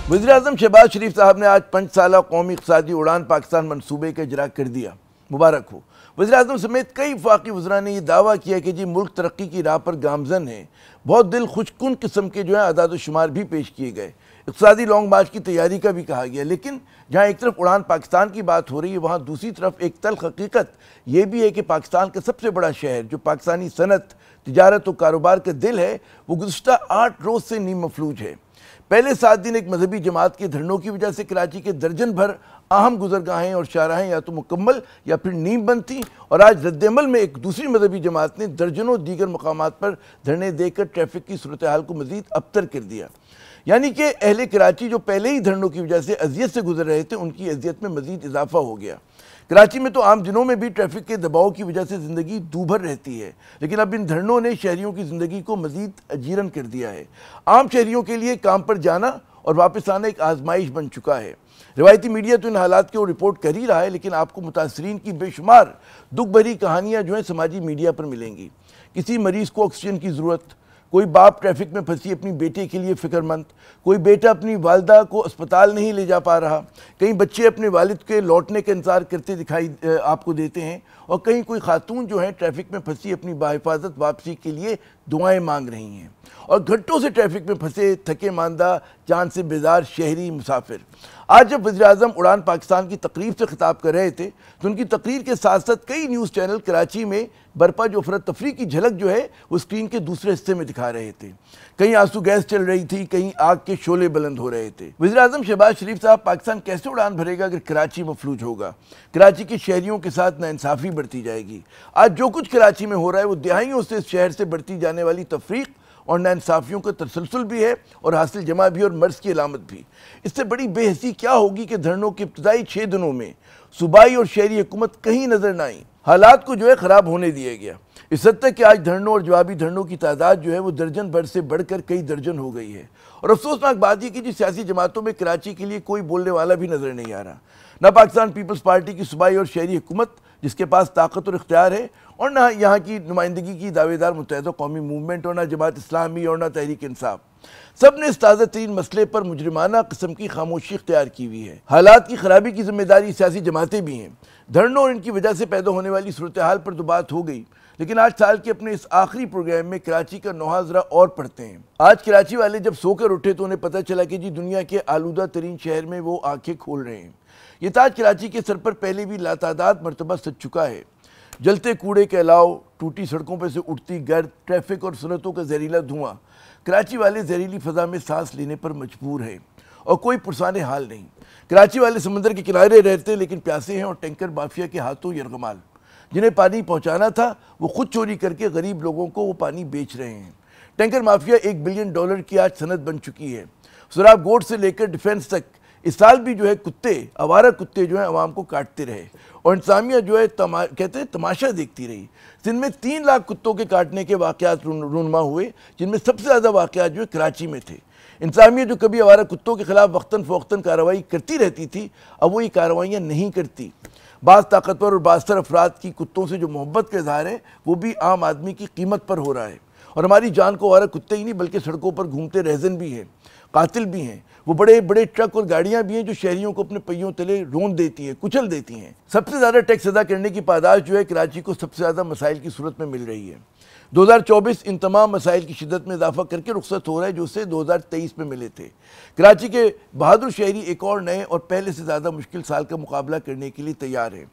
वज़ीर-ए-आज़म शहबाज शरीफ साहब ने आज 5 साला कौमी इक़्तिसादी उड़ान पाकिस्तान मनसूबे का इजरा कर दिया। मुबारक हो। वज़ीर-ए-आज़म समेत कई वफाकी वज़रा ने यह दावा किया कि जी मुल्क तरक्की की राह पर गामज़न है। बहुत दिल खुशकुन किस्म के जो है अदाद शुमार भी पेश किए गए। इक़्तिसादी लॉन्ग मार्च की तैयारी का भी कहा गया, लेकिन जहाँ एक तरफ उड़ान पाकिस्तान की बात हो रही है, वहाँ दूसरी तरफ एक तल्ख़ हकीकत ये भी है कि पाकिस्तान का सबसे बड़ा शहर जो पाकिस्तानी सनत, तिजारत और कारोबार का दिल है, वो गुज़श्ता 8 रोज़ से नीम मफलूज है। पहले 7 दिन एक मजहबी जमात के धरनों की वजह से कराची के दर्जन भर अहम गुजरगाहें और शाहराहें या तो मुकम्मल या फिर नीम बंद थीं, और आज रद्दमल में एक दूसरी मजहबी जमात ने दर्जनों दीगर मकामात पर धरने देकर ट्रैफिक की सूरत हाल को मज़ीद अबतर कर दिया। यानी कि अहले कराची जो पहले ही धरनों की वजह से अजियत से गुजर रहे थे, उनकी अजियत में मज़ीद इजाफा हो गया। कराची में तो आम दिनों में भी ट्रैफिक के दबाव की वजह से ज़िंदगी दूभर रहती है, लेकिन अब इन धरनों ने शहरियों की ज़िंदगी को मज़ीद अजीरन कर दिया है। आम शहरियों के लिए काम पर जाना और वापस आना एक आजमाइश बन चुका है। रिवायती मीडिया तो इन हालात को रिपोर्ट कर ही रहा है, लेकिन आपको मुतासरीन की बेशुमार दुख भरी कहानियाँ जो हैं समाजी मीडिया पर मिलेंगी। किसी मरीज़ को ऑक्सीजन की ज़रूरत, कोई बाप ट्रैफिक में फंसी अपनी बेटे के लिए फ़िक्रमंद, कोई बेटा अपनी वालदा को अस्पताल नहीं ले जा पा रहा, कई बच्चे अपने वालिद के लौटने का इंतज़ार करते दिखाई आपको देते हैं, और कहीं कोई खातून जो है ट्रैफिक में फंसी अपनी बाहिफाजत वापसी के लिए दुआएं मांग रही हैं, और घंटों से ट्रैफिक में फंसे थके मांदा जान से बेजार शहरी मुसाफिर। आज जब वज़ीर-ए-आज़म उड़ान पाकिस्तान की तकरीब से खिताब कर रहे थे, तो उनकी तकरीर के साथ साथ कई न्यूज़ चैनल कराची में बरपा जो अफरा तफरी की झलक जो है वो स्क्रीन के दूसरे हिस्से में दिखा रहे थे। कहीं आंसू गैस चल रही थी, कहीं आग के शोले बुलंद हो रहे थे। वज़ीर-ए-आज़म शहबाज शरीफ साहब, पाकिस्तान कैसे उड़ान भरेगा अगर कराची मफलूज होगा? कराची के शहरियों के साथ नाइंसाफ़ी बढ़ती जाएगी। आज जो कुछ कराची में हो रहा है वो दिहाइयों से इस शहर से बढ़ती जाने वाली तफरीक और नाइंसाफ़ियों का तसलसल भी है, और हासिल जमा भी, और मर्ज़ की अलामत भी। इससे बड़ी बेहसी क्या होगी कि धरनों के इब्तदाई 6 दिनों में सूबाई और शहरी हुकूमत कहीं नज़र न आई। हालात को जो है ख़राब होने दिया गया, इस हद तक कि आज धरनों और जवाबी धरनों की तादाद जो है वो दर्जन भर से बढ़कर कई दर्जन हो गई है। और अफसोसनाक बात यह कि जिस सियासी जमातों में कराची के लिए कोई बोलने वाला भी नज़र नहीं आ रहा। ना पाकिस्तान पीपल्स पार्टी की सूबाई और शहरी हुकूमत जिसके पास ताकत और इख्तियार है, और ना यहाँ की नुमाइंदगी की दावेदार मुत्तहिदा कौमी मूवमेंट, और ना जमात इस्लामी, और ना तहरीक इंसाफ। सब ने इस ताज़ा तरीन मसले पर मुजरिमाना किस्म की खामोशी इख्तियार की हुई है। हालात की खराबी की जिम्मेदारी सियासी जमातें भी हैं। धरनों और इनकी वजह से पैदा होने वाली सूरत हाल पर तो बात हो गई, लेकिन आज साल के अपने इस आखिरी प्रोग्राम में कराची का नोहा ज़रा और पढ़ते हैं। आज कराची वाले जब सोकर उठे तो उन्हें पता चला कि जी दुनिया के आलूदा तरीन शहर में वो आंखें खोल रहे हैं। ये ताज कराची के सर पर पहले भी लातादाद मरतबा सज चुका है। जलते कूड़े के अलाव, टूटी सड़कों पर से उठती गर्द, ट्रैफिक और सुनतों का जहरीला धुआं, कराची वाले जहरीली फ़ज़ा में सांस लेने पर मजबूर हैं, और कोई पुरसाने हाल नहीं। कराची वाले समंदर के किनारे रहते लेकिन प्यासे हैं, और टैंकर माफिया के हाथों यरगमाल। जिन्हें पानी पहुँचाना था वो खुद चोरी करके गरीब लोगों को वो पानी बेच रहे हैं। टैंकर माफिया $1 बिलियन की आज सनत बन चुकी है। सुराब गोड से लेकर डिफेंस तक इस साल भी जो है कुत्ते, आवारा कुत्ते जो है अवाम को काटते रहे, और इंतज़ामिया जो है कहते हैं तमाशा देखती रही। सिंध में 3 लाख कुत्तों के काटने के वाक़यात रूनुमा हुए, जिनमें सबसे ज़्यादा वाक़यात जो है कराची में थे। इंतज़ामिया जो कभी आवारा कुत्तों के ख़िलाफ़ वक्तन फ़वक्तन कार्रवाई करती रहती थी, अब वो ये कार्रवाइयाँ नहीं करती। बाज़ ताकतवर और बाज़तर अफराद की कुत्तों से जो मोहब्बत का इज़हार है वो भी आम आदमी की कीमत पर हो रहा है। और हमारी जान को आवारा कुत्ते ही नहीं बल्कि सड़कों पर घूमते रहज़न भी हैं, कातिल भी हैं। वो बड़े बड़े ट्रक और गाड़ियां भी हैं जो शहरियों को अपने पहियों तले रोंद देती हैं, कुचल देती हैं। सबसे ज़्यादा टैक्स अदा करने की पादाश जो है कराची को सबसे ज़्यादा मसाइल की सूरत में मिल रही है। 2024 इन तमाम मसाइल की शिद्दत में इजाफा करके रुखसत हो रहा है जो उससे 2023 में मिले थे। कराची के बहादुर शहरी एक और नए और पहले से ज़्यादा मुश्किल साल का मुकाबला करने के लिए तैयार है।